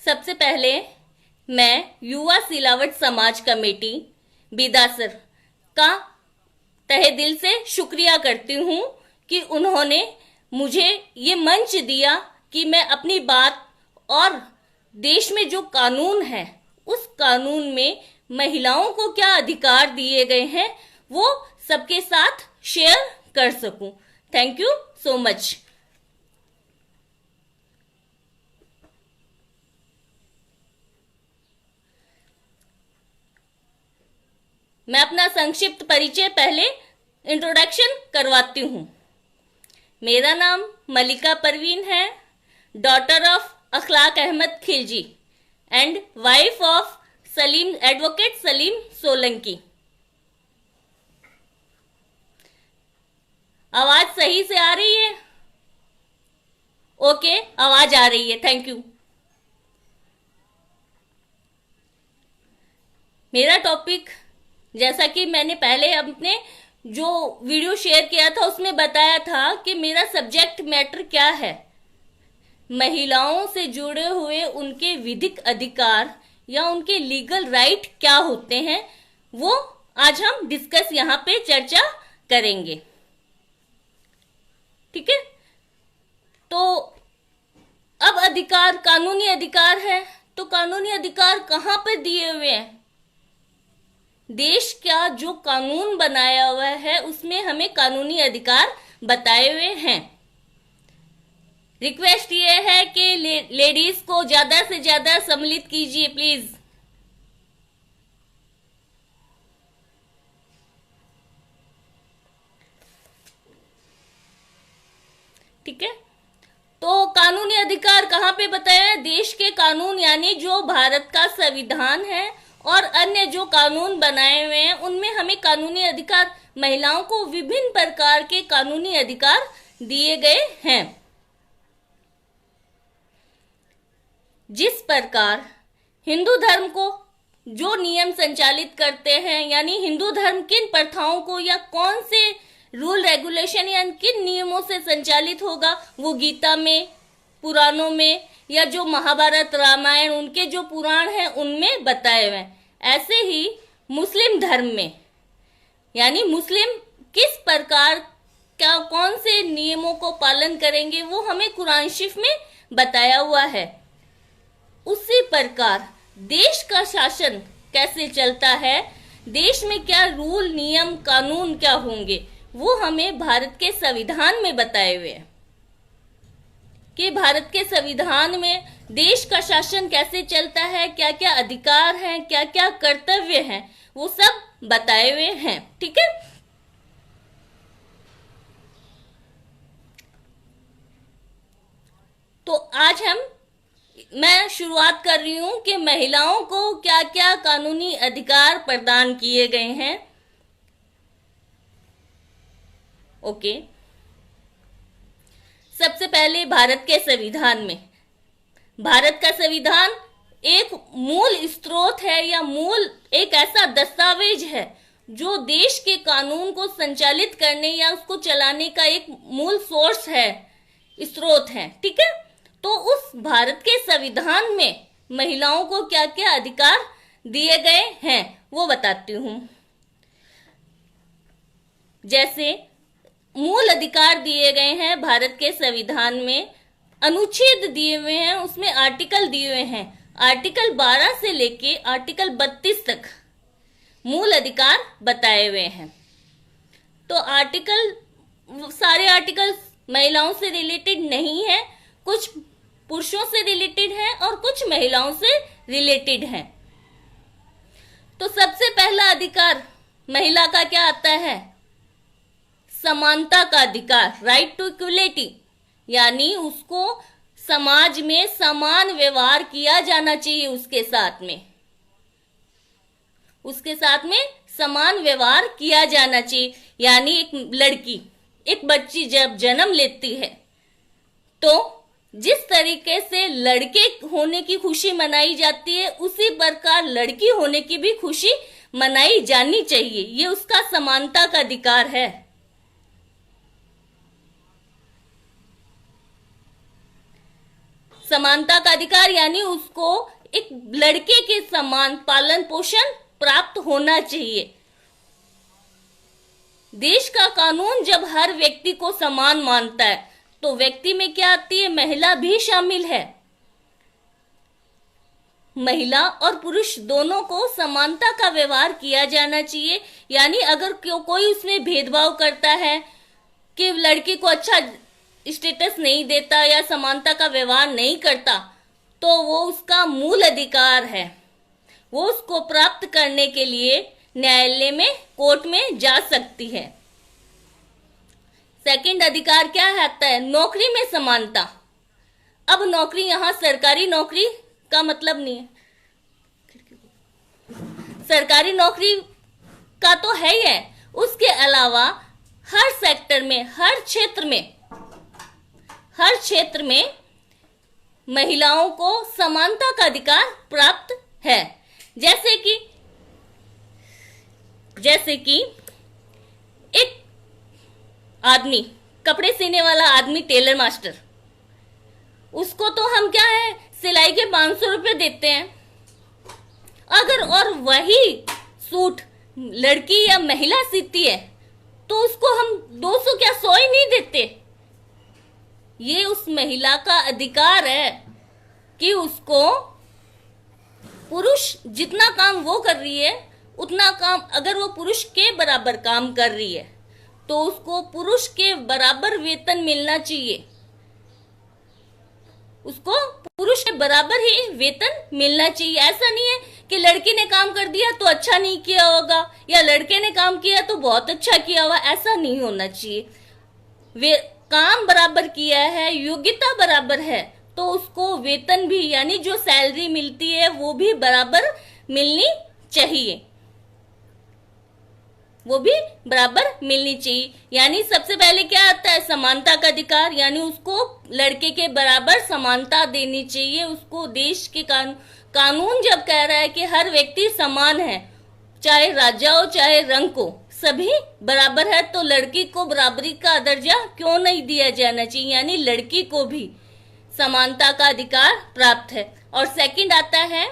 सबसे पहले मैं युवा सिलावट समाज कमेटी बिदासर का तहे दिल से शुक्रिया करती हूँ कि उन्होंने मुझे ये मंच दिया कि मैं अपनी बात और देश में जो कानून है उस कानून में महिलाओं को क्या अधिकार दिए गए हैं वो सबके साथ शेयर कर सकूं। Thank you so much. मैं अपना संक्षिप्त परिचय पहले इंट्रोडक्शन करवाती हूँ। मेरा नाम मलिका परवीन है, daughter of Akhlaq Ahmad Khilji and wife of Salim advocate Salim Solanki. आवाज सही से आ रही है? ओके, आवाज आ रही है, थैंक यू। मेरा टॉपिक, जैसा कि मैंने पहले अपने जो वीडियो शेयर किया था उसमें बताया था कि मेरा सब्जेक्ट मैटर क्या है, महिलाओं से जुड़े हुए उनके विधिक अधिकार या उनके लीगल राइट क्या होते हैं, वो आज हम डिस्कस यहाँ पे चर्चा करेंगे। ठीक है, तो अब अधिकार, कानूनी अधिकार है, तो कानूनी अधिकार कहाँ पे दिए हुए हैं? देश का जो कानून बनाया हुआ है उसमें हमें कानूनी अधिकार बताए हुए हैं। रिक्वेस्ट ये है कि लेडीज को ज्यादा से ज्यादा सम्मिलित कीजिए प्लीज। ठीक है, तो कानूनी अधिकार कहाँ पे बताया है? देश के कानून यानी जो भारत का संविधान है और अन्य जो कानून बनाए हुए हैं उनमें हमें कानूनी अधिकार, महिलाओं को विभिन्न प्रकार के कानूनी अधिकार दिए गए हैं। जिस प्रकार हिंदू धर्म को जो नियम संचालित करते हैं, यानी हिंदू धर्म किन प्रथाओं को या कौन से रूल रेगुलेशन या किन नियमों से संचालित होगा, वो गीता में, पुराणों में या जो महाभारत रामायण उनके जो पुराण हैं उनमें बताए हुए हैं। ऐसे ही मुस्लिम धर्म में, यानी मुस्लिम किस प्रकार क्या कौन से नियमों को पालन करेंगे वो हमें कुरान शरीफ में बताया हुआ है। उसी प्रकार देश का शासन कैसे चलता है, देश में क्या रूल नियम कानून क्या होंगे, वो हमें भारत के संविधान में बताए हुए हैं कि भारत के संविधान में देश का शासन कैसे चलता है, क्या क्या अधिकार हैं, क्या क्या कर्तव्य हैं, वो सब बताए हुए हैं। ठीक है, तो आज मैं शुरुआत कर रही हूं कि महिलाओं को क्या क्या कानूनी अधिकार प्रदान किए गए हैं। ओके, सबसे पहले भारत के संविधान में, भारत का संविधान एक मूल स्रोत है या मूल एक ऐसा दस्तावेज है जो देश के कानून को संचालित करने या उसको चलाने का एक मूल सोर्स है, स्रोत है। ठीक है, तो उस भारत के संविधान में महिलाओं को क्या क्या अधिकार दिए गए हैं वो बताती हूं। जैसे मूल अधिकार दिए गए हैं भारत के संविधान में, अनुच्छेद दिए हुए हैं, उसमें आर्टिकल दिए हुए हैं। आर्टिकल 12 से लेके आर्टिकल 32 तक मूल अधिकार बताए हुए हैं। तो सारे आर्टिकल महिलाओं से रिलेटेड नहीं है, कुछ पुरुषों से रिलेटेड है और कुछ महिलाओं से रिलेटेड है। तो सबसे पहला अधिकार महिला का क्या आता है? समानता का अधिकार, राइट टू इक्वलिटी, यानी उसको समाज में समान व्यवहार किया जाना चाहिए, उसके साथ में समान व्यवहार किया जाना चाहिए। यानी एक लड़की, एक बच्ची जब जन्म लेती है तो जिस तरीके से लड़के होने की खुशी मनाई जाती है उसी प्रकार लड़की होने की भी खुशी मनाई जानी चाहिए। ये उसका समानता का अधिकार है। समानता का अधिकार यानी उसको एक लड़के के समान पालन पोषण प्राप्त होना चाहिए। देश का कानून जब हर व्यक्ति को समान मानता है तो व्यक्ति में क्या आती है, महिला भी शामिल है। महिला और पुरुष दोनों को समानता का व्यवहार किया जाना चाहिए। यानी अगर कोई उसमें भेदभाव करता है कि लड़की को अच्छा स्टेटस नहीं देता या समानता का व्यवहार नहीं करता, तो वो उसका मूल अधिकार है, वो उसको प्राप्त करने के लिए न्यायालय में, कोर्ट में जा सकती है। सेकंड अधिकार क्या आता है, नौकरी में समानता। अब नौकरी, यहां सरकारी नौकरी का मतलब नहीं है, सरकारी नौकरी का तो है ही है, उसके अलावा हर सेक्टर में, हर क्षेत्र में महिलाओं को समानता का अधिकार प्राप्त है। जैसे कि एक आदमी, कपड़े सीने वाला आदमी, टेलर मास्टर, उसको तो हम क्या है, सिलाई के 500 रुपये देते हैं। अगर और वही सूट लड़की या महिला सीती है तो उसको हम 200 क्या 100 ही नहीं देते। ये उस महिला का अधिकार है कि उसको पुरुष जितना काम वो कर रही है उतना काम, अगर वो पुरुष के बराबर काम कर रही है तो उसको पुरुष के बराबर वेतन मिलना चाहिए, उसको पुरुष के बराबर ही वेतन मिलना चाहिए। ऐसा नहीं है कि लड़की ने काम कर दिया तो अच्छा नहीं किया होगा या लड़के ने काम किया तो बहुत अच्छा किया होगा, ऐसा नहीं होना चाहिए। वे काम बराबर किया है, योग्यता बराबर है, तो उसको वेतन भी यानी जो सैलरी मिलती है वो भी बराबर मिलनी चाहिए, वो भी बराबर मिलनी चाहिए। यानी सबसे पहले क्या आता है, समानता का अधिकार, यानी उसको लड़के के बराबर समानता देनी चाहिए। उसको देश के कानून जब कह रहा है कि हर व्यक्ति समान है, चाहे राजा हो चाहे रंग को, सभी बराबर है, तो लड़की को बराबरी का दर्जा क्यों नहीं दिया जाना चाहिए, यानी लड़की को भी समानता का अधिकार प्राप्त है। और सेकंड आता है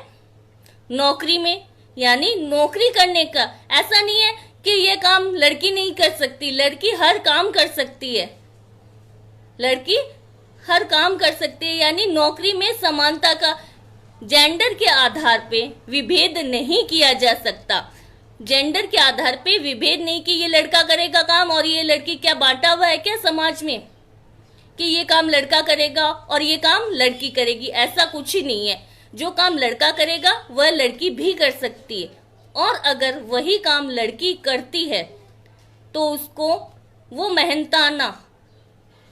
नौकरी में, यानी नौकरी करने का। ऐसा नहीं है कि ये काम लड़की नहीं कर सकती, लड़की हर काम कर सकती है, लड़की हर काम कर सकती है। यानी नौकरी में समानता का, जेंडर के आधार पे विभेद नहीं किया जा सकता, जेंडर के आधार पे विभेद नहीं कि ये लड़का करेगा काम और ये लड़की, क्या बांटा हुआ है क्या समाज में कि ये काम लड़का करेगा और ये काम लड़की करेगी, ऐसा कुछ ही नहीं है। जो काम लड़का करेगा वह लड़की भी कर सकती है, और अगर वही काम लड़की करती है तो उसको वो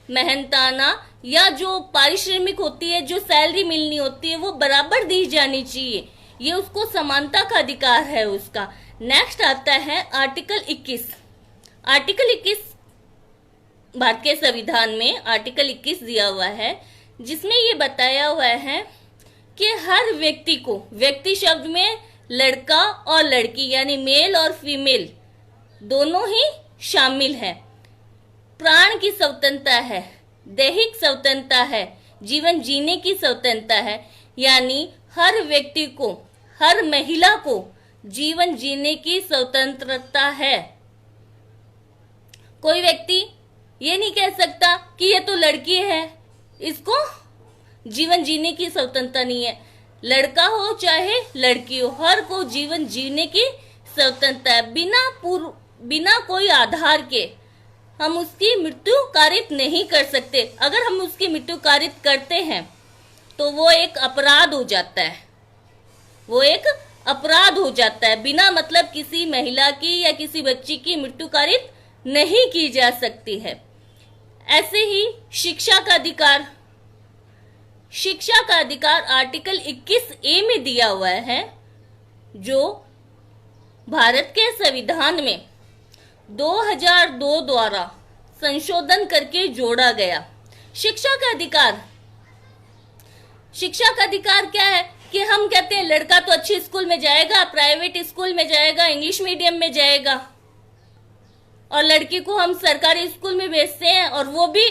मेहनताना या जो पारिश्रमिक होती है, जो सैलरी मिलनी होती है, वो बराबर दी जानी चाहिए। ये उसको समानता का अधिकार है उसका। नेक्स्ट आता है आर्टिकल 21। आर्टिकल 21 भारत के संविधान में आर्टिकल 21 दिया हुआ है, जिसमें ये बताया हुआ है कि हर व्यक्ति को, व्यक्ति शब्द में लड़का और लड़की यानी मेल और फीमेल दोनों ही शामिल है। प्राण की स्वतंत्रता है, दैहिक स्वतंत्रता है, जीवन जीने की स्वतंत्रता है, यानी हर व्यक्ति को, हर महिला को जीवन जीने की स्वतंत्रता है। कोई व्यक्ति ये नहीं कह सकता कि ये तो लड़की है, इसको जीवन जीने की स्वतंत्रता नहीं है। लड़का हो चाहे लड़की हो, हर को जीवन जीने की स्वतंत्रता है। बिना कोई आधार के हम उसकी मृत्यु कारित नहीं कर सकते। अगर हम उसकी मृत्यु कारित करते हैं तो वो एक अपराध हो जाता है, वो एक अपराध हो जाता है। बिना मतलब किसी महिला की या किसी बच्ची की मृत्यु कारित नहीं की जा सकती है। ऐसे ही शिक्षा का अधिकार, शिक्षा का अधिकार आर्टिकल 21A में दिया हुआ है, जो भारत के संविधान में 2002 द्वारा संशोधन करके जोड़ा गया। शिक्षा का अधिकार, शिक्षा का अधिकार क्या है कि हम कहते हैं लड़का तो अच्छे स्कूल में जाएगा, प्राइवेट स्कूल में जाएगा, इंग्लिश मीडियम में जाएगा, और लड़की को हम सरकारी स्कूल में भेजते हैं, और वो भी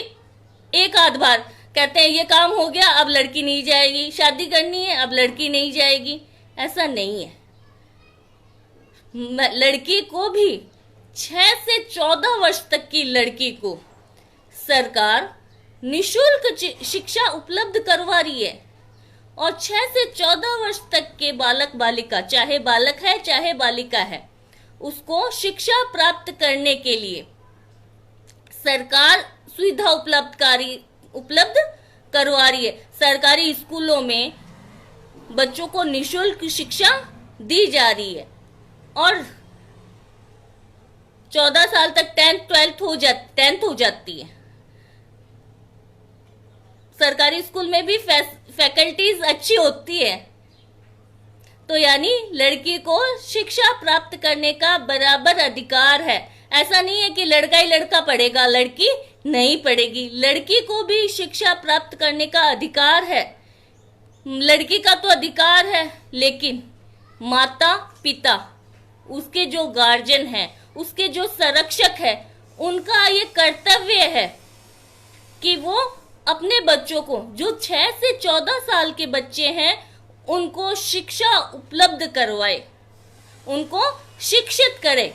एक आध बार। कहते हैं ये काम हो गया अब लड़की नहीं जाएगी, शादी करनी है अब लड़की नहीं जाएगी। ऐसा नहीं है। लड़की को भी 6 से 14 वर्ष तक की लड़की को सरकार निशुल्क शिक्षा उपलब्ध करवा रही है। और 6 से 14 वर्ष तक के बालक बालिका, चाहे बालक है चाहे बालिका है, उसको शिक्षा प्राप्त करने के लिए सरकार सुविधा उपलब्ध करवा रही है। सरकारी स्कूलों में बच्चों को निशुल्क शिक्षा दी जा रही है और 14 साल तक 10th हो जाती है। सरकारी स्कूल में भी फैकल्टीज अच्छी होती है। तो यानी लड़की को शिक्षा प्राप्त करने का बराबर अधिकार है। ऐसा नहीं है कि लड़का ही लड़का पढ़ेगा, लड़की नहीं पढ़ेगी। लड़की को भी शिक्षा प्राप्त करने का अधिकार है। लड़की का तो अधिकार है, लेकिन माता पिता, उसके जो गार्जियन हैं, उसके जो संरक्षक है, उनका ये कर्तव्य है कि वो अपने बच्चों को, जो 6 से 14 साल के बच्चे हैं, उनको शिक्षा उपलब्ध करवाए, उनको शिक्षित करे।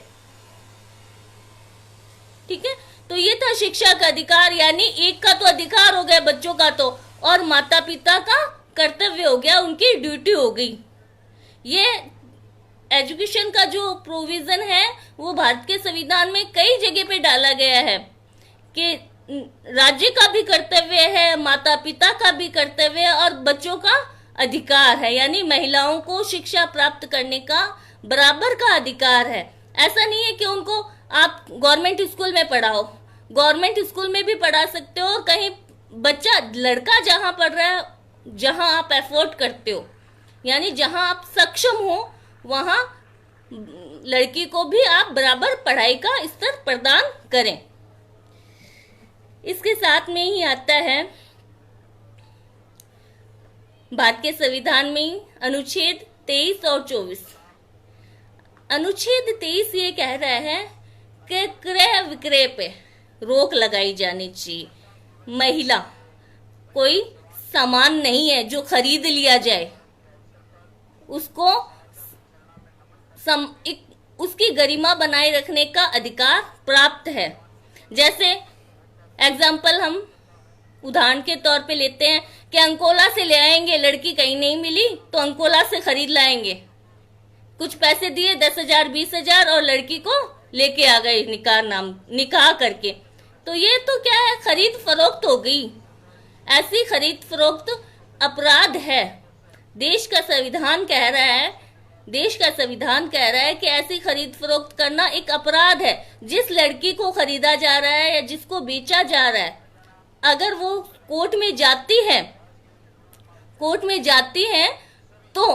ठीक है, तो ये था शिक्षा का अधिकार। यानी एक का तो अधिकार हो गया बच्चों का, तो और माता पिता का कर्तव्य हो गया, उनकी ड्यूटी हो गई। ये एजुकेशन का जो प्रोविजन है वो भारत के संविधान में कई जगह पे डाला गया है कि राज्य का भी कर्तव्य है, माता पिता का भी कर्तव्य है और बच्चों का अधिकार है। यानी महिलाओं को शिक्षा प्राप्त करने का बराबर का अधिकार है। ऐसा नहीं है कि उनको आप गवर्नमेंट स्कूल में पढ़ाओ, गवर्नमेंट स्कूल में भी पढ़ा सकते हो। कहीं बच्चा, लड़का जहां पढ़ रहा है, जहां आप एफोर्ड करते हो, यानी जहां आप सक्षम हो, वहां लड़की को भी आप बराबर पढ़ाई का स्तर प्रदान करें। इसके साथ में ही आता है भारत के संविधान में अनुच्छेद 23 और 24। अनुच्छेद 23 ये कह रहा है कि क्रय विक्रय पे रोक लगाई जानी चाहिए। महिला कोई सामान नहीं है जो खरीद लिया जाए, उसको उसकी गरिमा बनाए रखने का अधिकार प्राप्त है। जैसे एग्जाम्पल हम उदाहरण के तौर पे लेते हैं कि अंकोला से ले आएंगे, लड़की कहीं नहीं मिली तो अंकोला से खरीद लाएंगे, कुछ पैसे दिए 10,000 20,000 और लड़की को लेके आ गए निकाह करके। तो ये तो क्या है, खरीद फरोख्त हो गई। ऐसी खरीद फरोख्त अपराध है। देश का संविधान कह रहा है कि ऐसी खरीद फरोख्त करना एक अपराध है। जिस लड़की को खरीदा जा रहा है या जिसको बेचा जा रहा है, अगर वो कोर्ट में जाती है तो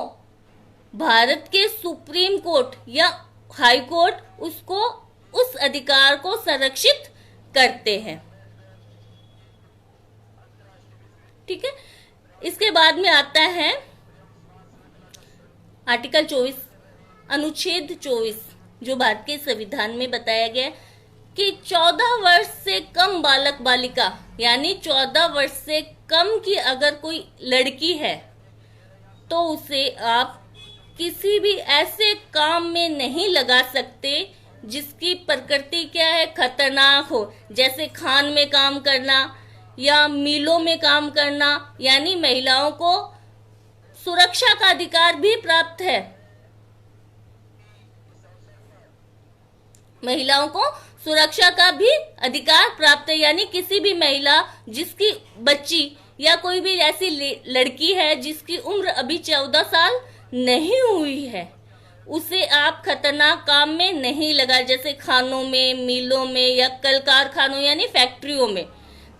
भारत के सुप्रीम कोर्ट या हाई कोर्ट उसको, उस अधिकार को संरक्षित करते हैं। ठीक है, इसके बाद में आता है आर्टिकल 24, अनुच्छेद 24, जो भारत के संविधान में बताया गया कि 14 वर्ष से कम बालक बालिका, यानी 14 वर्ष से कम की अगर कोई लड़की है तो उसे आप किसी भी ऐसे काम में नहीं लगा सकते जिसकी प्रकृति क्या है, खतरनाक हो। जैसे खान में काम करना या मिलों में काम करना। यानी महिलाओं को सुरक्षा का अधिकार भी प्राप्त है। महिलाओं को सुरक्षा का भी अधिकार प्राप्त है। यानी किसी भी महिला, जिसकी बच्ची या कोई भी ऐसी लड़की है जिसकी उम्र अभी 14 साल नहीं हुई है, उसे आप खतरनाक काम में नहीं लगा। जैसे खानों में, मिलों में या कल कारखानों यानी फैक्ट्रियों में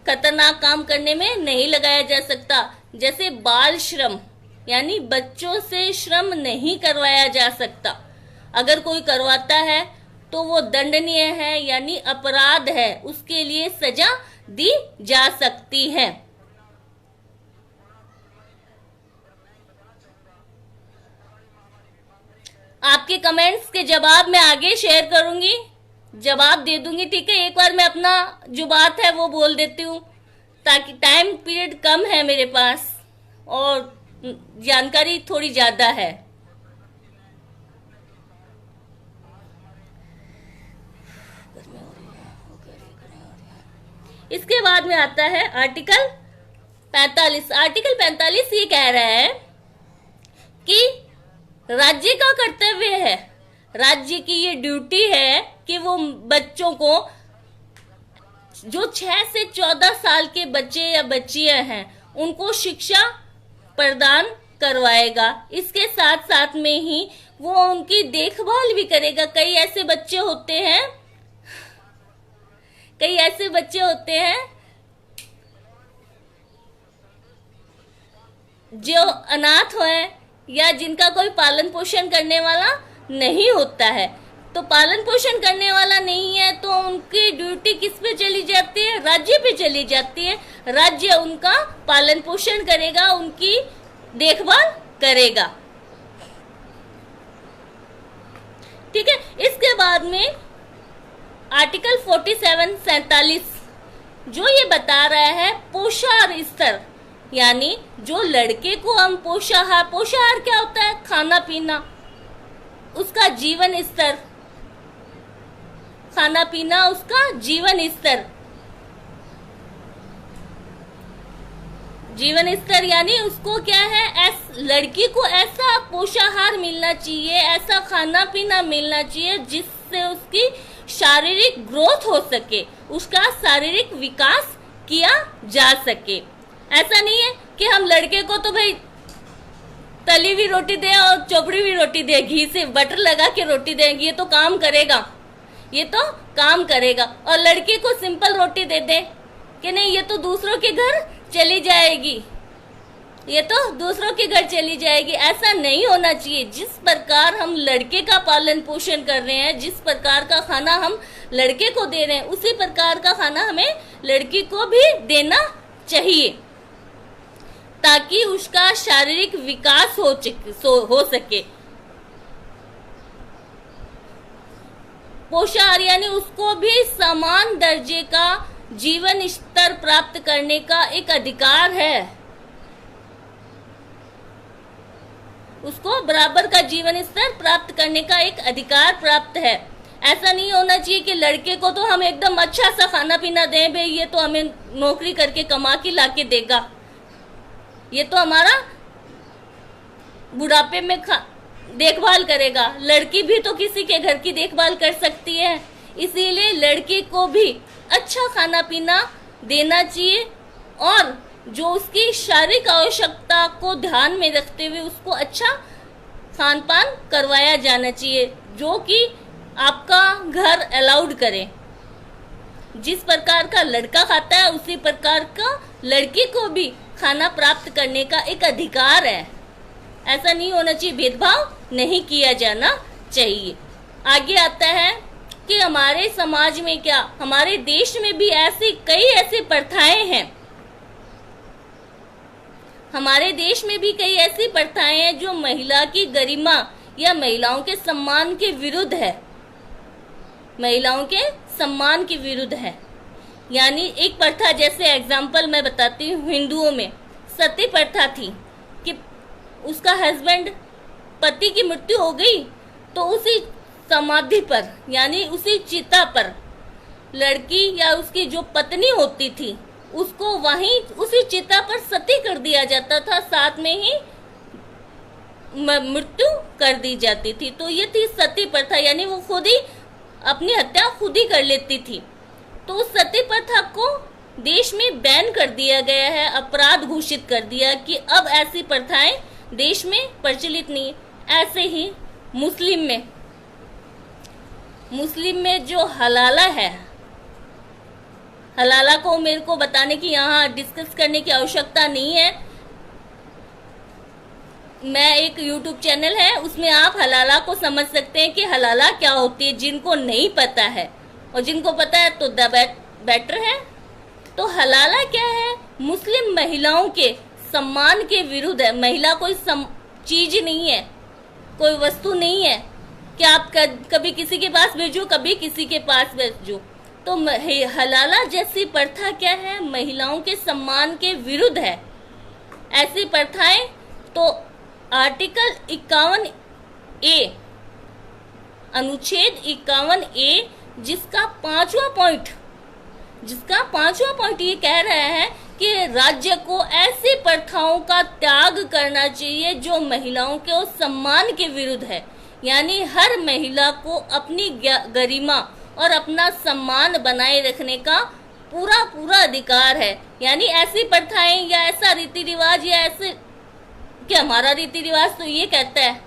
खतरनाक काम करने में नहीं लगाया जा सकता। जैसे बाल श्रम, यानी बच्चों से श्रम नहीं करवाया जा सकता। अगर कोई करवाता है तो वो दंडनीय है, यानी अपराध है, उसके लिए सजा दी जा सकती है। आपके कमेंट्स के जवाब मैं आगे शेयर करूंगी, जवाब दे दूंगी। ठीक है, एक बार मैं अपना जो बात है वो बोल देती हूँ ताकि टाइम पीरियड कम है मेरे पास और जानकारी थोड़ी ज़्यादा है। इसके बाद में आता है आर्टिकल 45। आर्टिकल 45 ये कह रहा है कि राज्य का कर्तव्य है, राज्य की ये ड्यूटी है कि वो बच्चों को, जो 6 से 14 साल के बच्चे या बच्चियां हैं, उनको शिक्षा प्रदान करवाएगा। इसके साथ साथ में ही वो उनकी देखभाल भी करेगा। कई ऐसे बच्चे होते हैं जो अनाथ हैं या जिनका कोई पालन पोषण करने वाला नहीं होता है। तो पालन पोषण करने वाला नहीं है तो उनकी ड्यूटी किस पे चली जाती है? राज्य पे चली जाती है। राज्य उनका पालन पोषण करेगा, उनकी देखभाल करेगा। ठीक है। इसके बाद में आर्टिकल 47 जो ये बता रहा है पोषाहार स्तर, यानी जो लड़के को हम पोषाहार क्या होता है? खाना पीना, उसका जीवन स्तर, खाना पीना उसका जीवन स्तर यानी उसको क्या है, लड़की को ऐसा पोषाहार मिलना चाहिए, ऐसा खाना पीना मिलना चाहिए जिससे उसकी शारीरिक ग्रोथ हो सके, उसका शारीरिक विकास किया जा सके। ऐसा नहीं है कि हम लड़के को तो भाई तली हुई रोटी दे और चोपड़ी हुई रोटी दे, घी से बटर लगा के रोटी देंगे, ये तो काम करेगा। और लड़की को सिंपल रोटी दे दे कि नहीं ये तो दूसरों के घर चली जाएगी, ऐसा नहीं होना चाहिए। जिस प्रकार हम लड़के का पालन पोषण कर रहे हैं, जिस प्रकार का खाना हम लड़के को दे रहे हैं, उसी प्रकार का खाना हमें लड़की को भी देना चाहिए ताकि उसका शारीरिक विकास हो सके। पोषाहार यानी उसको भी समान दर्जे का जीवन स्तर प्राप्त करने का एक अधिकार है, उसको बराबर का जीवन स्तर प्राप्त करने का एक अधिकार प्राप्त है। ऐसा नहीं होना चाहिए कि लड़के को तो हम एकदम अच्छा सा खाना पीना दें, भाई ये तो हमें नौकरी करके कमा के लाके देगा, ये तो हमारा बुढ़ापे में देखभाल करेगा। लड़की भी तो किसी के घर की देखभाल कर सकती है, इसीलिए लड़की को भी अच्छा खाना पीना देना चाहिए और जो उसकी शारीरिक आवश्यकता को ध्यान में रखते हुए उसको अच्छा खान पान करवाया जाना चाहिए, जो कि आपका घर अलाउड करे। जिस प्रकार का लड़का खाता है उसी प्रकार का लड़की को भी खाना प्राप्त करने का एक अधिकार है। ऐसा नहीं होना चाहिए, भेदभाव नहीं किया जाना चाहिए। आगे आता है कि हमारे समाज में क्या, हमारे देश में भी कई ऐसी प्रथाएं हैं, हमारे देश में भी कई ऐसी प्रथाएं हैं जो महिला की गरिमा या महिलाओं के सम्मान के विरुद्ध है, महिलाओं के सम्मान के विरुद्ध है। यानी एक प्रथा, जैसे एग्जाम्पल मैं बताती हूँ, हिंदुओं में सती प्रथा थी कि उसका हस्बैंड, पति की मृत्यु हो गई तो उसी समाधि पर यानी उसी चिता पर लड़की या उसकी जो पत्नी होती थी उसको वहीं उसी चिता पर सती कर दिया जाता था, साथ में ही मृत्यु कर दी जाती थी। तो ये थी सती प्रथा, यानी वो खुद ही अपनी हत्या खुद ही कर लेती थी। तो उस सती प्रथा को देश में बैन कर दिया गया है, अपराध घोषित कर दिया कि अब ऐसी प्रथाएं देश में प्रचलित नहीं। ऐसे ही मुस्लिम में जो हलाला है, हलाला को मेरे को बताने की, यहाँ डिस्कस करने की आवश्यकता नहीं है। मैं एक यूट्यूब चैनल है उसमें आप हलाला को समझ सकते हैं कि हलाला क्या होती है, जिनको नहीं पता है, और जिनको पता है तो बेटर है। तो हलाला क्या है? मुस्लिम महिलाओं के सम्मान के विरुद्ध है। महिला कोई चीज नहीं है, कोई वस्तु नहीं है कि आप कभी किसी के पास भेजो, कभी किसी के पास भेजो। तो हलाला जैसी प्रथा क्या है, महिलाओं के सम्मान के विरुद्ध है। ऐसी प्रथाएं तो आर्टिकल 51A, अनुच्छेद 51A, जिसका पांचवा पॉइंट ये कह रहा है कि राज्य को ऐसी प्रथाओं का त्याग करना चाहिए जो महिलाओं के सम्मान के विरुद्ध है। यानी हर महिला को अपनी गरिमा और अपना सम्मान बनाए रखने का पूरा अधिकार है। यानी ऐसी प्रथाएं या ऐसा रीति रिवाज या ऐसे, क्या हमारा रीति रिवाज तो ये कहता है,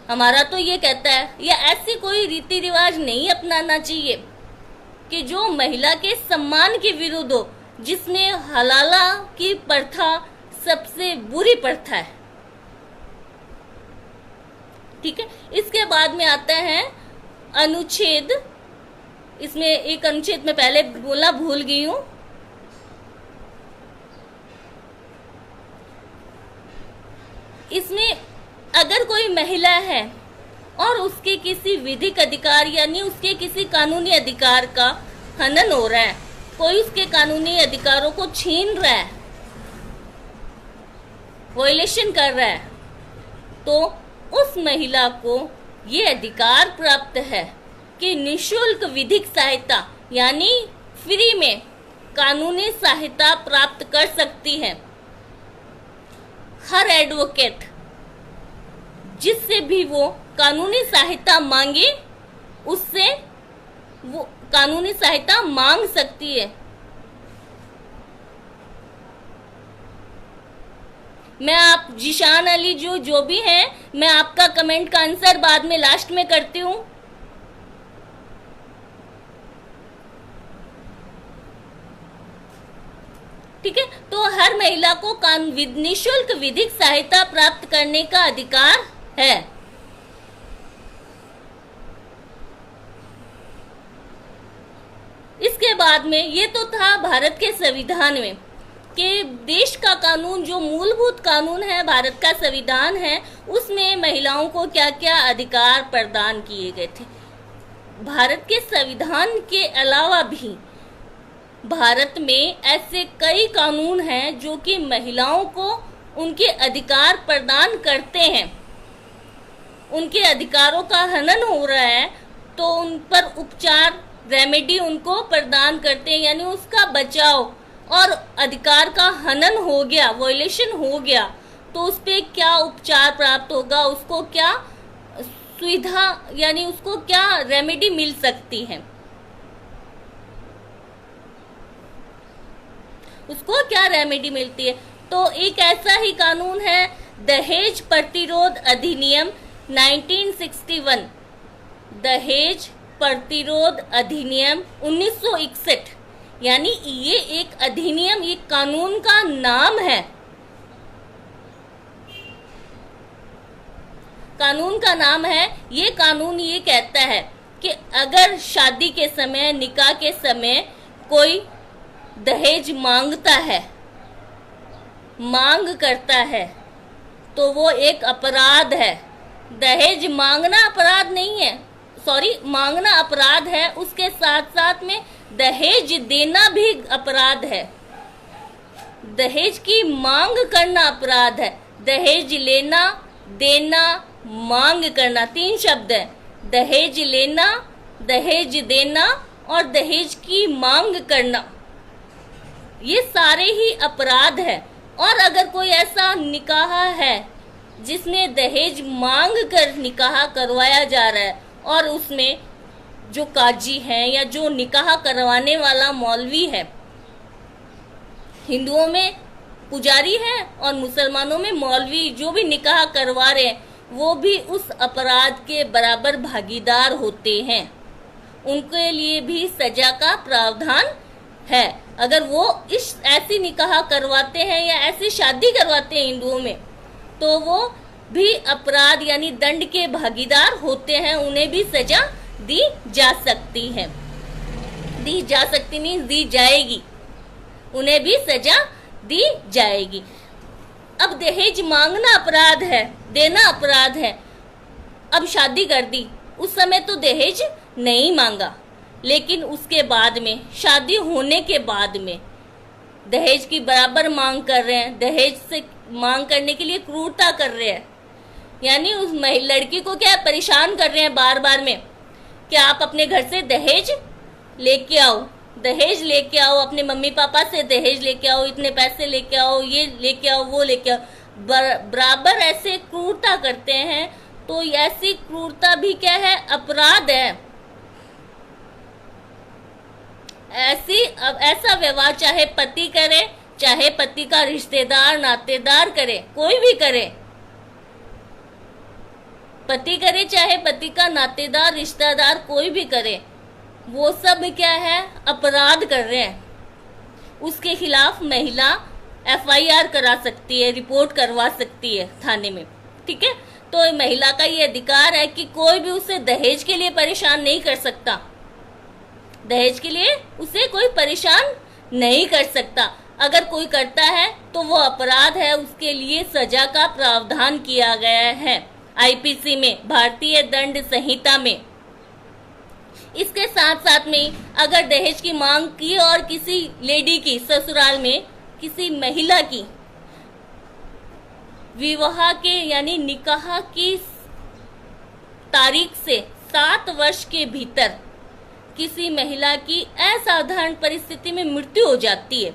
हमारा तो ये कहता है, या ऐसी कोई रीति रिवाज नहीं अपनाना चाहिए कि जो महिला के सम्मान के विरुद्ध हो, जिसमें हलाला की प्रथा सबसे बुरी प्रथा है। ठीक है, इसके बाद में आता है अनुच्छेद, इसमें एक अनुच्छेद में पहले बोलना भूल गई हूं, इसमें अगर कोई महिला है और उसके किसी विधिक अधिकार यानी उसके किसी कानूनी अधिकार का हनन हो रहा है, कोई उसके कानूनी अधिकारों को छीन रहा है, वायलेशन कर रहा है, तो उस महिला को ये अधिकार प्राप्त है कि निशुल्क विधिक सहायता यानी फ्री में कानूनी सहायता प्राप्त कर सकती है। हर एडवोकेट जिससे भी वो कानूनी सहायता मांगे उससे वो कानूनी सहायता मांग सकती है। मैं आप जिशान अली जो भी है, मैं आपका कमेंट का आंसर बाद में लास्ट में करती हूँ। ठीक है, तो हर महिला को निःशुल्क विधिक सहायता प्राप्त करने का अधिकार है। इसके बाद में ये तो था भारत के संविधान में कि देश का कानून, जो मूलभूत कानून है, भारत का संविधान है, उसमें महिलाओं को क्या क्या अधिकार प्रदान किए गए थे। भारत के संविधान के अलावा भी भारत में ऐसे कई कानून हैं जो कि महिलाओं को उनके अधिकार प्रदान करते हैं। उनके अधिकारों का हनन हो रहा है तो उन पर उपचार, रेमेडी उनको प्रदान करते हैं, यानी उसका बचाव। और अधिकार का हनन हो गया, वायलेशन हो गया, तो उस पर क्या उपचार प्राप्त होगा, उसको क्या सुविधा यानी उसको क्या रेमेडी मिल सकती है, उसको क्या रेमेडी मिलती है। तो एक ऐसा ही कानून है दहेज प्रतिरोध अधिनियम 1961, दहेज प्रतिरोध अधिनियम 1961, यानी ये एक अधिनियम, ये कानून का नाम है। कानून का नाम है। ये कानून ये कहता है कि अगर शादी के समय, निकाह के समय कोई दहेज मांगता है, मांग करता है, तो वो एक अपराध है। दहेज मांगना अपराध नहीं है, मांगना अपराध है, उसके साथ साथ में दहेज देना भी अपराध है। दहेज की मांग करना अपराध है। दहेज लेना, देना, मांग करना, 3 शब्द है। दहेज लेना, दहेज देना और दहेज की मांग करना, ये सारे ही अपराध है। और अगर कोई ऐसा निकाह है जिसमें दहेज मांग कर निकाह करवाया जा रहा है और उसमें जो काजी है या जो निकाह करवाने वाला मौलवी है, हिंदुओं में पुजारी है और मुसलमानों में मौलवी, जो भी निकाह करवा रहे हैं वो भी उस अपराध के बराबर भागीदार होते हैं। उनके लिए भी सजा का प्रावधान है। अगर वो ऐसी निकाह करवाते हैं या ऐसी शादी करवाते हैं हिंदुओं में, तो वो भी अपराध यानी दंड के भागीदार होते हैं। उन्हें भी सजा दी जा सकती है, दी जा सकती नहीं, दी जाएगी, उन्हें भी सजा दी जाएगी। अब दहेज मांगना अपराध है, देना अपराध है। अब शादी कर दी, उस समय तो दहेज नहीं मांगा, लेकिन उसके बाद में, शादी होने के बाद में दहेज की बराबर मांग कर रहे हैं, दहेज से मांग करने के लिए क्रूरता कर रहे हैं। यानी उस लड़की को क्या परेशान कर रहे हैं बार बार में कि आप अपने घर से दहेज लेके आओ, दहेज लेके आओ, अपने मम्मी पापा से दहेज लेके आओ, इतने पैसे लेके आओ, ये लेके आओ, वो लेके आओ, बराबर ऐसे क्रूरता करते हैं। तो ऐसी क्रूरता भी क्या है, अपराध है। ऐसा व्यवहार चाहे पति करे, चाहे पति का रिश्तेदार नातेदार करे, कोई भी करे, पति करे चाहे पति का नातेदार रिश्तेदार कोई भी करे, वो सब क्या है, अपराध कर रहे हैं। उसके खिलाफ महिला FIR करा सकती है, रिपोर्ट करवा सकती है थाने में, ठीक है। तो महिला का ये अधिकार है कि कोई भी उसे दहेज के लिए परेशान नहीं कर सकता, दहेज के लिए उसे कोई परेशान नहीं कर सकता। अगर कोई करता है तो वो अपराध है, उसके लिए सजा का प्रावधान किया गया है IPC में, भारतीय दंड संहिता में। इसके साथ साथ में अगर दहेज की मांग की और किसी लेडी की ससुराल में किसी महिला की विवाह के यानी निकाह की तारीख से 7 वर्ष के भीतर किसी महिला की असाधारण परिस्थिति में मृत्यु हो जाती है,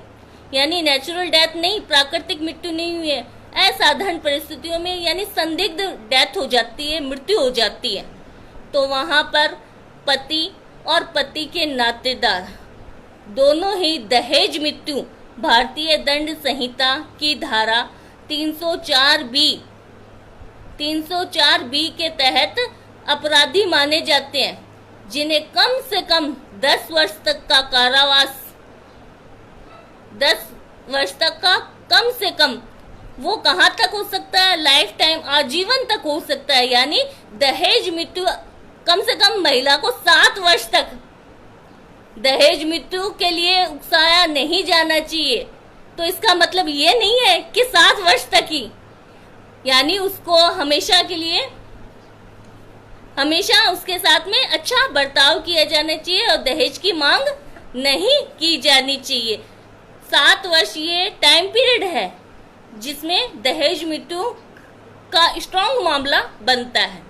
यानी नेचुरल डेथ नहीं, प्राकृतिक मृत्यु नहीं हुई है, असाधारण परिस्थितियों में यानी संदिग्ध डेथ हो जाती है, मृत्यु हो जाती है, तो वहां पर पति और पति के नातेदार दोनों ही दहेज मृत्यु भारतीय दंड संहिता की धारा 304B के तहत अपराधी माने जाते हैं, जिन्हें कम से कम 10 वर्ष तक का कारावास, 10 वर्ष तक का कम से कम, वो कहाँ तक हो सकता है, लाइफ टाइम, आजीवन तक हो सकता है। यानी दहेज मृत्यु कम से कम महिला को 7 वर्ष तक दहेज मृत्यु के लिए उकसाया नहीं जाना चाहिए। तो इसका मतलब ये नहीं है कि 7 वर्ष तक ही, यानी उसको हमेशा के लिए, हमेशा उसके साथ में अच्छा बर्ताव किया जाना चाहिए और दहेज की मांग नहीं की जानी चाहिए। 7 वर्ष ये टाइम पीरियड है जिसमें दहेज मृत्यु का स्ट्रॉन्ग मामला बनता है,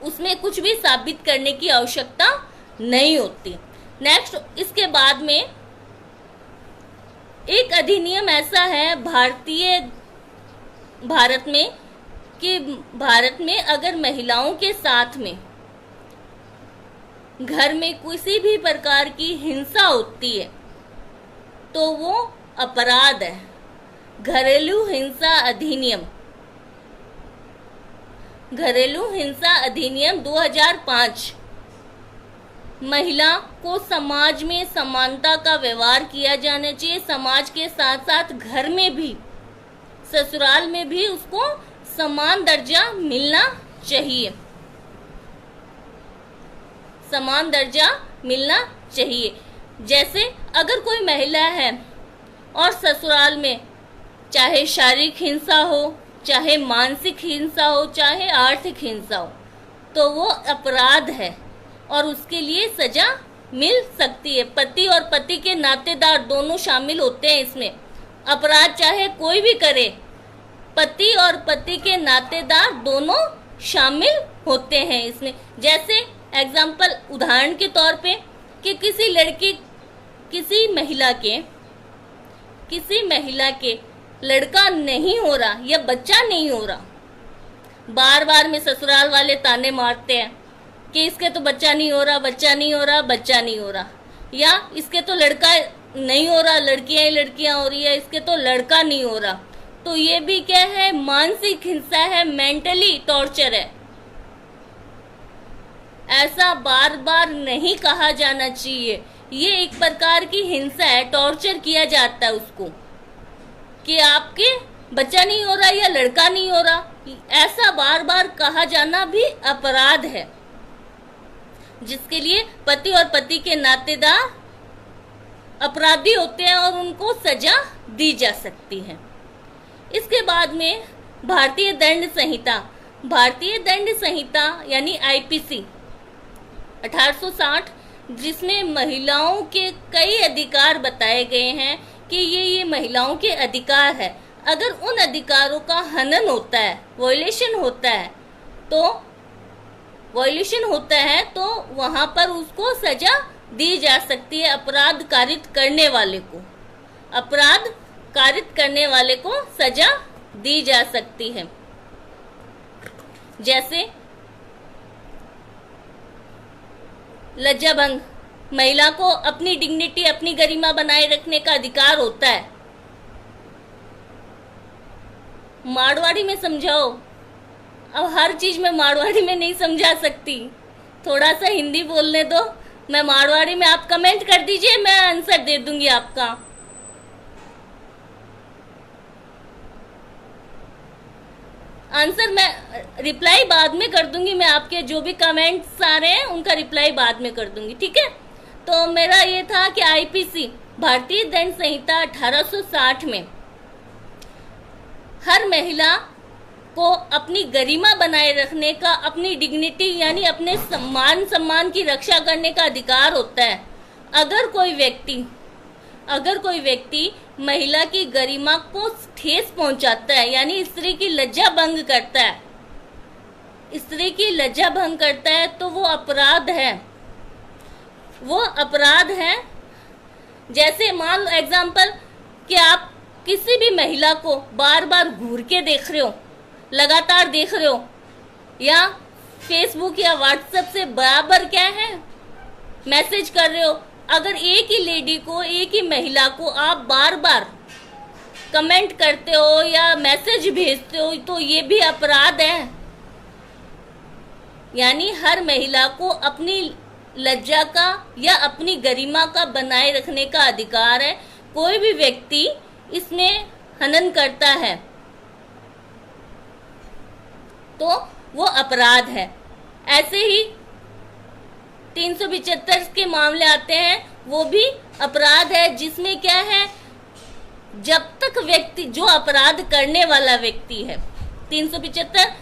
उसमें कुछ भी साबित करने की आवश्यकता नहीं होती। नेक्स्ट, इसके बाद में एक अधिनियम ऐसा है भारत में कि भारत में अगर महिलाओं के साथ में घर में किसी भी प्रकार की हिंसा होती है तो वो अपराध है। घरेलू हिंसा अधिनियम 2005 महिला को समाज में समानता का व्यवहार किया जाना चाहिए। समाज के साथ साथ घर में भी, ससुराल में भी उसको समान दर्जा मिलना चाहिए, समान दर्जा मिलना चाहिए। जैसे अगर कोई महिला है और ससुराल में चाहे शारीरिक हिंसा हो, चाहे मानसिक हिंसा हो, चाहे आर्थिक हिंसा हो, तो वो अपराध है और उसके लिए सजा मिल सकती है। पति और पति के नातेदार दोनों शामिल होते हैं इसमें। अपराध चाहे कोई भी करे, पति और पति के नातेदार दोनों शामिल होते हैं इसमें। जैसे एग्जाम्पल, उदाहरण के तौर पे कि किसी महिला के लड़का नहीं हो रहा या बच्चा नहीं हो रहा, बार बार में ससुराल वाले ताने मारते हैं कि इसके तो बच्चा नहीं हो रहा, बच्चा नहीं हो रहा, बच्चा नहीं हो रहा, या इसके तो लड़का नहीं हो रहा, लड़कियां ही लड़कियां हो रही है, इसके तो लड़का नहीं हो रहा। तो ये भी क्या है, मानसिक हिंसा है, मेंटली टॉर्चर है। ऐसा बार बार नहीं कहा जाना चाहिए। ये एक प्रकार की हिंसा है, टॉर्चर किया जाता है उसको कि आपके बच्चा नहीं हो रहा या लड़का नहीं हो रहा, ऐसा बार बार कहा जाना भी अपराध है, जिसके लिए पति और पति के नातेदार अपराधी होते हैं और उनको सजा दी जा सकती है। इसके बाद में भारतीय दंड संहिता यानी IPC 1860 जिसमें महिलाओं के कई अधिकार बताए गए हैं कि ये महिलाओं के अधिकार है। अगर उन अधिकारों का हनन होता है, वायलेशन होता है तो वहां पर उसको सजा दी जा सकती है। अपराध कारित करने वाले को सजा दी जा सकती है। जैसे लज्जा भंग, महिला को अपनी डिग्निटी, अपनी गरिमा बनाए रखने का अधिकार होता है। मारवाड़ी में समझाओ। अब हर चीज मैं मारवाड़ी में नहीं समझा सकती, थोड़ा सा हिंदी बोलने दो। मैं मारवाड़ी में, आप कमेंट कर दीजिए, मैं आंसर दे दूंगी आपका। आंसर मैं रिप्लाई बाद में कर दूंगी। मैं आपके जो भी कमेंट्स आ रहे हैं उनका रिप्लाई बाद में कर दूंगी, ठीक है। तो मेरा ये था कि आईपीसी, भारतीय दंड संहिता 1860 में हर महिला को अपनी गरिमा बनाए रखने का, अपनी डिग्निटी यानी अपने सम्मान की रक्षा करने का अधिकार होता है। अगर कोई व्यक्ति महिला की गरिमा को ठेस पहुंचाता है, यानी स्त्री की लज्जा भंग करता है, तो वो अपराध है। जैसे मान लो एग्जाम्पल कि आप किसी भी महिला को बार बार घूर के देख रहे हो, लगातार देख रहे हो, या फेसबुक या व्हाट्सएप से बराबर क्या है मैसेज कर रहे हो। अगर एक ही महिला को आप बार बार कमेंट करते हो या मैसेज भेजते हो तो ये भी अपराध है। यानी हर महिला को अपनी लज्जा का या अपनी गरिमा का बनाए रखने का अधिकार है। कोई भी व्यक्ति इसमें हनन करता है तो वो अपराध है। ऐसे ही 375 के मामले आते हैं, वो भी अपराध है, जिसमें क्या है, जब तक व्यक्ति, जो अपराध करने वाला व्यक्ति है, 375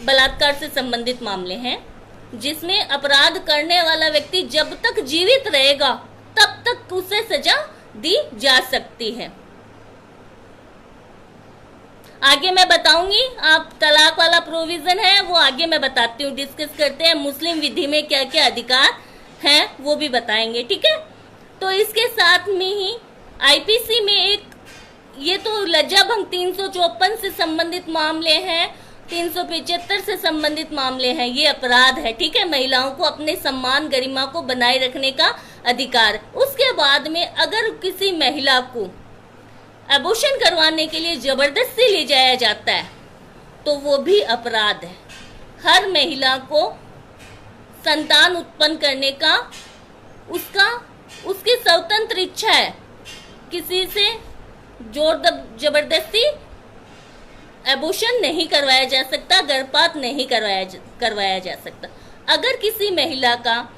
बलात्कार से संबंधित मामले हैं, जिसमें अपराध करने वाला व्यक्ति जब तक जीवित रहेगा तब तक उसे सजा दी जा सकती है। आगे मैं बताऊंगी, आप तलाक वाला प्रोविजन है वो आगे मैं बताती हूँ, डिस्कस करते हैं। मुस्लिम विधि में क्या क्या अधिकार हैं वो भी बताएंगे, ठीक है। तो इसके साथ में ही आईपीसी में ये तो लज्जा भंग 354 से संबंधित मामले हैं, 375 से संबंधित मामले हैं, ये अपराध है, ठीक है। महिलाओं को अपने सम्मान गरिमा को बनाए रखने का अधिकार। उसके बाद में अगर किसी महिला को एबॉर्शन करवाने के लिए जबरदस्ती ले जाया जाता है तो वो भी अपराध है। हर महिला को संतान उत्पन्न करने का उसकी स्वतंत्र इच्छा है, किसी से जोर जबरदस्ती एबॉर्शन नहीं करवाया जा सकता, गर्भपात नहीं करवाया जा सकता। अगर किसी महिला का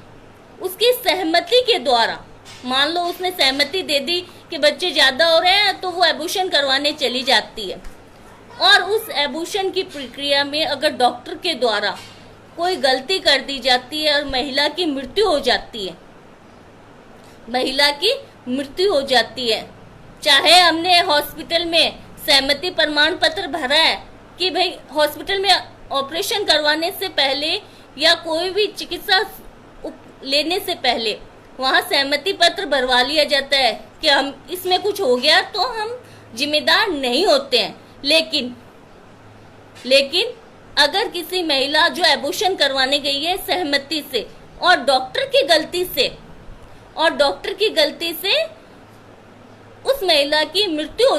उसकी सहमति के द्वारा, मान लो उसने सहमति दे दी कि बच्चे ज्यादा हो रहे हैं, तो वो एबॉर्शन करवाने चली जाती है, और उस एबॉर्शन की प्रक्रिया में अगर डॉक्टर के द्वारा कोई गलती कर दी जाती है और महिला की मृत्यु हो जाती है, चाहे हमने हॉस्पिटल में सहमति प्रमाण पत्र भरा है कि भाई हॉस्पिटल में ऑपरेशन करवाने से पहले या कोई भी चिकित्सा लेने से पहले वहाँ सहमति पत्र भरवा लिया जाता है कि हम इसमें कुछ हो गया तो हम जिम्मेदार नहीं होते हैं। लेकिन अगर किसी महिला जो एबॉर्शन करवाने गई है सहमति से और डॉक्टर की गलती से उस महिला की मृत्यु हो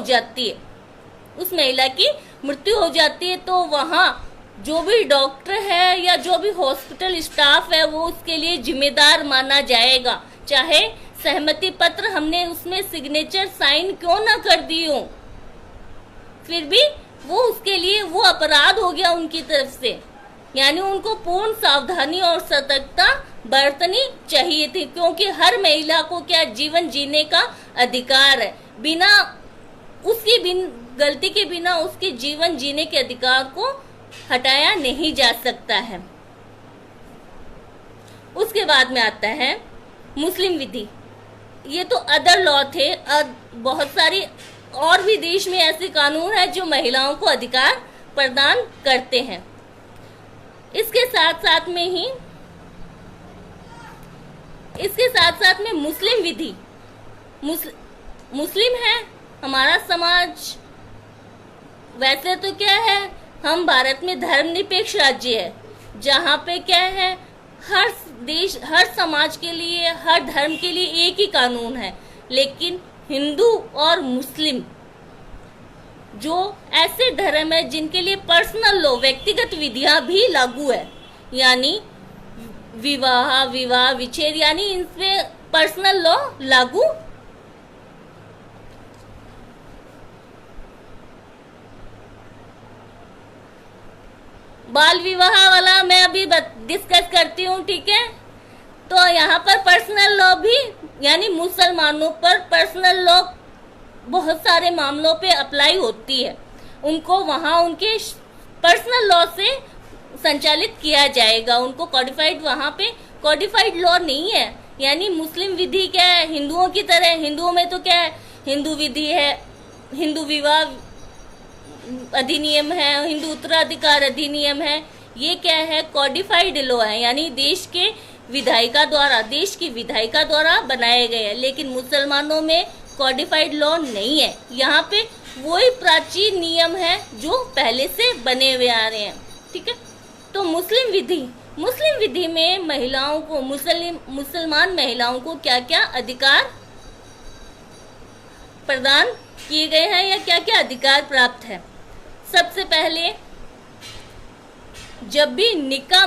जाती है, तो वहाँ जो भी डॉक्टर है या जो भी हॉस्पिटल स्टाफ है वो उसके लिए जिम्मेदार माना जाएगा, चाहे सहमति पत्र हमने उसमें सिग्नेचर साइन क्यों ना कर दी हो, फिर भी वो उसके लिए वो अपराध हो गया उनकी तरफ से। यानी उनको पूर्ण सावधानी और सतर्कता बरतनी चाहिए थी, क्योंकि हर महिला को क्या जीवन जीने का अधिकार है, बिना उसकी गलती के बिना उसके जीवन जीने के अधिकार को हटाया नहीं जा सकता है। उसके बाद में आता है मुस्लिम विधि। ये तो अदर लॉ थे। बहुत सारी और भी देश में ऐसे कानून है जो महिलाओं को अधिकार प्रदान करते हैं। इसके साथ साथ में मुस्लिम विधि। मुस्लिम है हमारा समाज। वैसे तो क्या है, हम भारत में धर्मनिरपेक्ष राज्य है, जहाँ पे क्या है, हर समाज के लिए, हर धर्म के लिए एक ही कानून है। लेकिन हिंदू और मुस्लिम जो ऐसे धर्म है जिनके लिए पर्सनल लॉ, व्यक्तिगत विधियां भी लागू है, यानी विवाह विच्छेद, यानी इनपे पर्सनल लॉ लागू बाल विवाह वाला मैं अभी डिस्कस करती हूँ, ठीक है। तो यहाँ पर पर्सनल लॉ भी, यानी मुसलमानों पर पर्सनल लॉ बहुत सारे मामलों पे अप्लाई होती है। उनको वहाँ उनके पर्सनल लॉ से संचालित किया जाएगा। उनको कॉडिफाइड, वहाँ पे कॉडिफाइड लॉ नहीं है। यानी मुस्लिम विधि क्या है, हिंदुओं की तरह, हिंदुओं में तो क्या है, हिंदू विधि है, हिंदू विवाह अधिनियम है, हिंदू उत्तराधिकार अधिनियम है। ये क्या है, कॉडिफाइड लॉ है, यानी देश की विधायिका द्वारा बनाए गए हैं। लेकिन मुसलमानों में कॉडिफाइड लॉ नहीं है। यहाँ पे वही प्राचीन नियम है जो पहले से बने हुए आ रहे हैं, ठीक है। तो मुस्लिम विधि में महिलाओं को, मुसलमान महिलाओं को क्या क्या अधिकार प्रदान किए गए हैं या क्या क्या अधिकार प्राप्त है। सबसे पहले, जब भी निकाह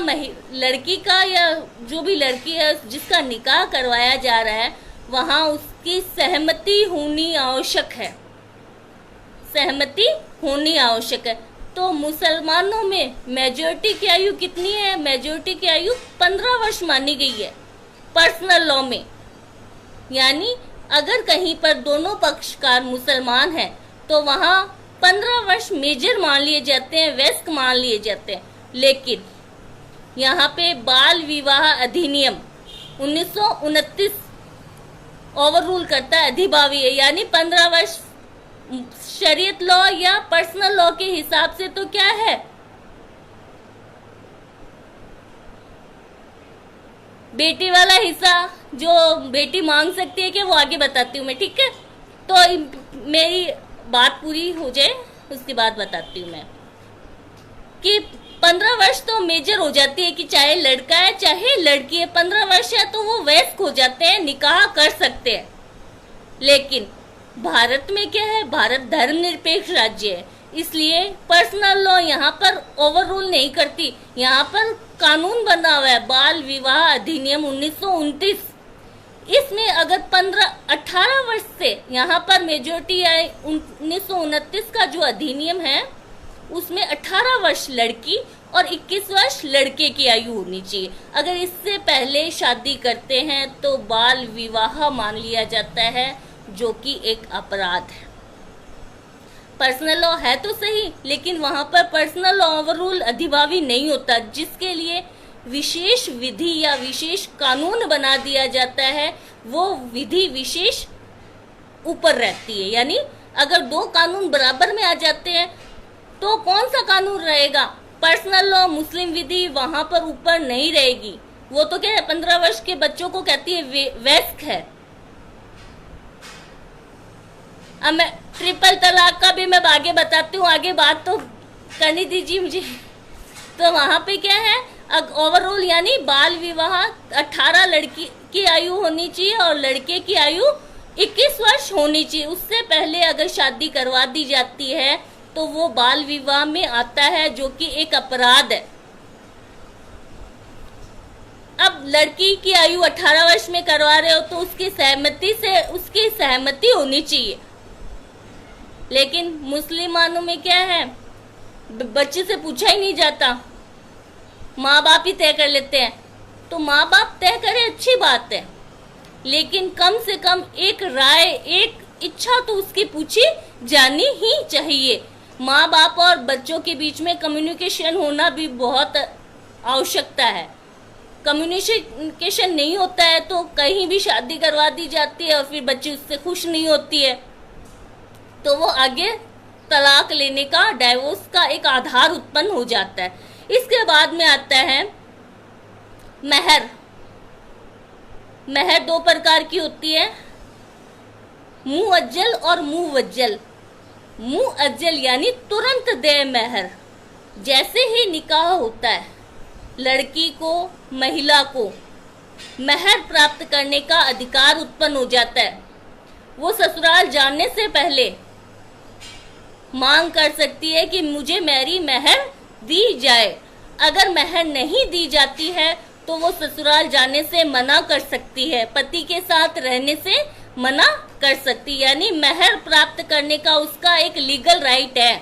लड़की का या जो भी लड़की है जिसका निकाह करवाया जा रहा है, वहाँ उसकी सहमति होनी आवश्यक है। तो मुसलमानों में मेजॉरिटी की आयु कितनी है? मेजॉरिटी की आयु 15 वर्ष मानी गई है पर्सनल लॉ में। यानी अगर कहीं पर दोनों पक्षकार मुसलमान हैं तो वहाँ 15 वर्ष मेजर मान लिए जाते हैं, वयस्क मान लिए जाते हैं। लेकिन यहाँ पे बाल विवाह अधिनियम 1929 ओवर रूल करता है, अधिभावी है। यानी 15 वर्ष शरीयत लॉ या पर्सनल लॉ के हिसाब से तो क्या है, बेटी वाला हिस्सा जो बेटी मांग सकती है कि वो आगे बताती हूँ मैं, ठीक है। तो मेरी बात पूरी हो जाए उसके बाद बताती हूँ मैं कि 15 वर्ष तो मेजर हो जाती है कि चाहे लड़का है चाहे लड़की है, 15 वर्ष है तो वो वयस्क हो जाते हैं, निकाह कर सकते हैं। लेकिन भारत में क्या है, भारत धर्मनिरपेक्ष राज्य है, इसलिए पर्सनल लॉ यहाँ पर ओवर रूल नहीं करती। यहाँ पर कानून बना हुआ है, बाल विवाह अधिनियम 1929। इसमें अगर 18 वर्ष से यहाँ पर मेजोरिटी है, 1929 का जो अधिनियम है उसमें 18 वर्ष लड़की और 21 वर्ष लड़के की आयु होनी चाहिए। अगर इससे पहले शादी करते हैं तो बाल विवाह मान लिया जाता है, जो कि एक अपराध है। पर्सनल लॉ है तो सही, लेकिन वहां पर पर्सनल लॉ ओवर रूल अधिभावी नहीं होता, जिसके लिए विशेष विधि या विशेष कानून बना दिया जाता है। वो विधि विशेष ऊपर रहती है। यानी अगर दो कानून बराबर में आ जाते हैं तो कौन सा कानून रहेगा? पर्सनल लॉ, मुस्लिम विधि वहां पर ऊपर नहीं रहेगी। वो तो क्या है, 15 वर्ष के बच्चों को कहती है वयस्क है। अब मैं ट्रिपल तलाक का भी मैं आगे बताती हूँ, आगे बात तो करनी दीजिए मुझे। तो वहां पे क्या है, ओवरऑल यानी बाल विवाह 18 लड़की की आयु होनी चाहिए और लड़के की आयु 21 वर्ष होनी चाहिए। उससे पहले अगर शादी करवा दी जाती है तो वो बाल विवाह में आता है, जो कि एक अपराध है। अब लड़की की आयु 18 वर्ष में करवा रहे हो तो उसकी सहमति होनी चाहिए। लेकिन मुसलमानों में क्या है, बच्चे से पूछा ही नहीं जाता, माँ बाप ही तय कर लेते हैं। तो माँ बाप तय करे अच्छी बात है, लेकिन कम से कम एक राय, एक इच्छा तो उसकी पूछी जानी ही चाहिए। माँ बाप और बच्चों के बीच में कम्युनिकेशन होना भी बहुत आवश्यकता है। कम्युनिकेशन नहीं होता है तो कहीं भी शादी करवा दी जाती है और फिर बच्ची उससे खुश नहीं होती है, तो वो आगे तलाक लेने का, डाइवोर्स का एक आधार उत्पन्न हो जाता है। इसके बाद में आता है महर। महर दो प्रकार की होती है, मुअज्जल और मुवज्जल। मुअज्जल यानी तुरंत दे महर। जैसे ही निकाह होता है, लड़की को, महिला को महर प्राप्त करने का अधिकार उत्पन्न हो जाता है। वो ससुराल जाने से पहले मांग कर सकती है कि मुझे मेरी महर दी जाए। अगर महर नहीं दी जाती है तो वो ससुराल जाने से मना कर सकती है, पति के साथ रहने से मना कर सकती है, यानी महर प्राप्त करने का उसका एक लीगल राइट है।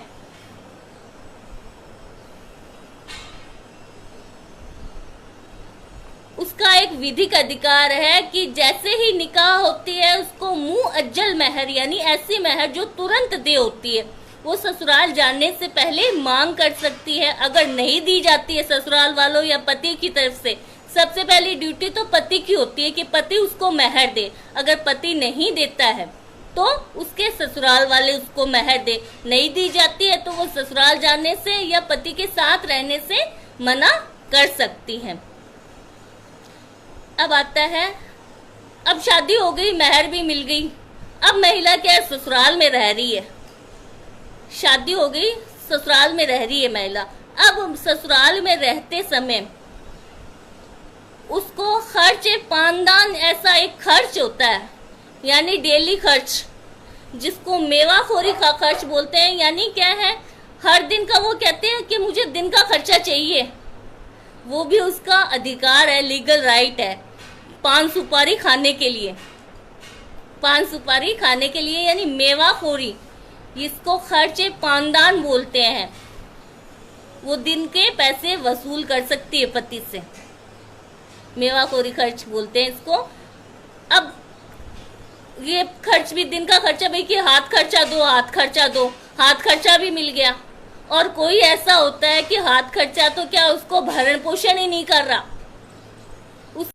उसका एक विधिक अधिकार है कि जैसे ही निकाह होती है उसको मुअज्जल महर यानी ऐसी महर जो तुरंत दे होती है, वो ससुराल जाने से पहले मांग कर सकती है। अगर नहीं दी जाती है ससुराल वालों या पति की तरफ से, सबसे पहली ड्यूटी तो पति की होती है कि पति उसको महर दे। अगर पति नहीं देता है तो उसके ससुराल वाले उसको महर दे। नहीं दी जाती है तो वो ससुराल जाने से या पति के साथ रहने से मना कर सकती है। अब आता है, अब शादी हो गई, महर भी मिल गई, अब महिला क्या ससुराल में रह रही है। शादी हो गई, ससुराल में रह रही है महिला। अब ससुराल में रहते समय उसको खर्च पानदान, ऐसा एक खर्च होता है यानी डेली खर्च, जिसको मेवाखोरी का खर्च बोलते हैं। यानी क्या है, हर दिन का वो कहते हैं कि मुझे दिन का खर्चा चाहिए, वो भी उसका अधिकार है, लीगल राइट है। पान सुपारी खाने के लिए, पान सुपारी खाने के लिए यानी मेवाखोरी, इसको खर्चे पानदान बोलते हैं। वो दिन के पैसे वसूल कर सकती है पति से, मेवाखोरी खर्च बोलते हैं इसको। अब ये खर्च भी दिन का खर्चा, भाई कि हाथ खर्चा दो, हाथ खर्चा दो, हाथ खर्चा भी मिल गया। और कोई ऐसा होता है कि हाथ खर्चा तो क्या उसको भरण पोषण ही नहीं कर रहा,